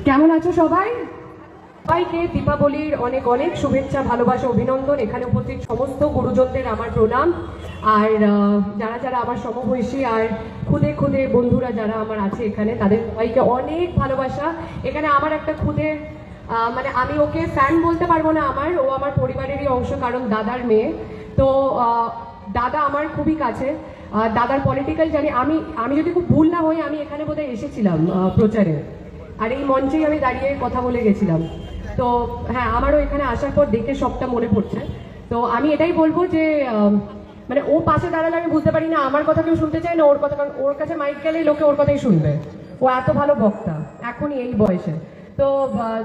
কেমন আছো সবাই? সবাইকে দীপাবলির অনেক অনেক শুভেচ্ছা, ভালোবাসা, অভিনন্দন। এখানে উপস্থিত সমস্ত গুরুজনদের আমার প্রণাম। আর যারা যারা আমার সমবয়সী আর খুদে খুদে বন্ধুরা যারা আমার আছে এখানে, তাদের সবাইকে অনেক ভালোবাসা। এখানে আমার একটা খুদে মানে আমি ওকে ফ্যান বলতে পারবো না, ও আমার পরিবারেরই অংশ, কারণ দাদার মেয়ে। তো দাদা আমার খুবই কাছে। দাদার পলিটিক্যাল জানি আমি আমি যদি খুব ভুল না হই, আমি এখানে বোধহয় এসেছিলাম প্রচারে, আর এই মঞ্চেই আমি দাঁড়িয়ে কথা বলে গেছিলাম। তো হ্যাঁ, আমারও এখানে আসার পর দেখে সবটা মনে পড়ছে। তো আমি এটাই বলবো যে মানে ও পাশে দাঁড়ালে আমি বুঝতে পারি না আমার কথা কেউ শুনতে চায় না ওর কথা, কারণ ওর কাছে মাইক গেলেই লোকে ওর কথাই শুনবে। ও এত ভালো বক্তা এখনই এই বয়সে। তো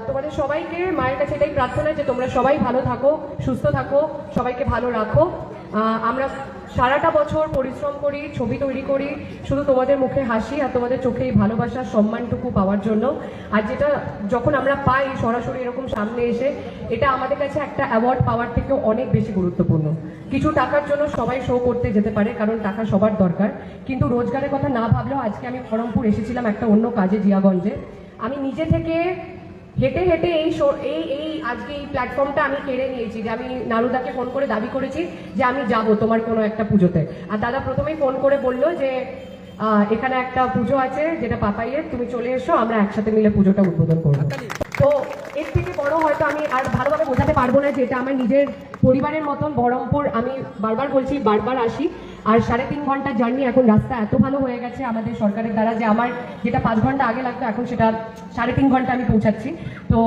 তোমাদের সবাইকে মায়ের কাছে এটাই প্রার্থনা যে তোমরা সবাই ভালো থাকো, সুস্থ থাকো, সবাইকে ভালো রাখো। আমরা সারাটা বছর পরিশ্রম করি, ছবি তৈরি করি শুধু তোমাদের মুখে হাসি আর তোমাদের চোখে এই ভালোবাসার সম্মানটুকু পাওয়ার জন্য। আর যেটা যখন আমরা পাই সরাসরি এরকম সামনে এসে, এটা আমাদের কাছে একটা অ্যাওয়ার্ড পাওয়ার থেকেও অনেক বেশি গুরুত্বপূর্ণ। কিছু টাকার জন্য সবাই শো করতে যেতে পারে, কারণ টাকা সবার দরকার, কিন্তু রোজগারের কথা না ভাবলেও আজকে আমি বহরমপুর এসেছিলাম একটা অন্য কাজে, জিয়াগঞ্জে। আমি নিজে থেকে হেঁটে হেঁটে এই আজকে এই প্ল্যাটফর্মটা আমি কেড়ে নিয়েছি, যে আমি নারুদাকে ফোন করে দাবি করেছি যে আমি যাব তোমার কোনো একটা পুজোতে। আর দাদা প্রথমেই ফোন করে বললো যে এখানে একটা পুজো আছে যেটা পাপাইয়ের, তুমি চলে এসো, আমরা একসাথে মিলে পুজোটা উদ্বোধন করবো। তো এর থেকে বড় হয়তো আমি আর ভালোভাবে বোঝাতে পারবো না যে এটা আমার নিজের পরিবারের মতন। বহরমপুর আমি বারবার বলছি, বারবার আসি। আর 3.5 ঘন্টা জার্নি, এখন রাস্তা এত ভালো হয়ে গেছে আমাদের সরকারের দ্বারা যে আমার যেটা 5 ঘন্টা আগে লাগতো এখন সেটা 3.5 ঘন্টা আমি পৌঁছাচ্ছি। তো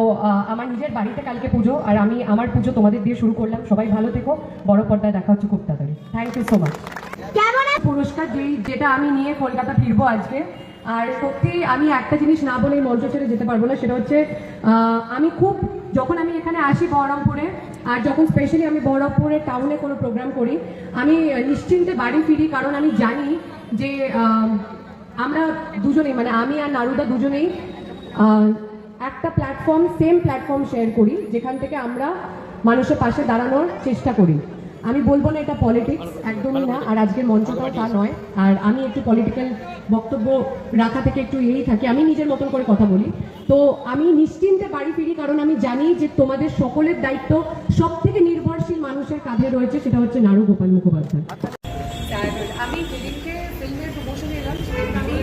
আমার নিজের বাড়িতে কালকে পুজো, আর আমি আমার পুজো তোমাদের দিয়ে শুরু করলাম। সবাই ভালো থেকো, বড় পর্দায় দেখা হচ্ছে খুব তাড়াতাড়ি। Thank you so much. পুরস্কার যেটা আমি নিয়ে কলকাতা ফিরবো আজকে। আর সত্যি আমি একটা জিনিস না বলে মঞ্চ ছেড়ে যেতে পারবো না, সেটা হচ্ছে আমি যখন আমি এখানে আসি বহরমপুরে, আর যখন স্পেশালি আমি বহরমপুরের টাউনে কোনো প্রোগ্রাম করি, আমি নিশ্চিন্তে বাড়ি ফিরি, কারণ আমি জানি যে আমরা দুজনেই, মানে আমি আর নারুদা দুজনেই একটা সেম প্ল্যাটফর্ম শেয়ার করি, যেখান থেকে আমরা মানুষের পাশে দাঁড়ানোর চেষ্টা করি। আমি বলবো না এটা পলিটিক্স, একদমই না, আর আজকের মঞ্চটাও তা নয়। আর আমি একটু পলিটিক্যাল বক্তব্য রাখা থেকে একটু থাকি, আমি নিজের মতন করে কথা বলি। তো আমি নিশ্চিন্তে বাড়ি ফিরি, কারণ আমি জানি যে তোমাদের সকলের দায়িত্ব সব থেকে নির্ভরশীল মানুষের কাঁধে রয়েছে, সেটা হচ্ছে নারু গোপাল মুখোপাধ্যায়। আমি যেদিনকে ফিল্মের প্রমোশনে এলাম সেদিন আমি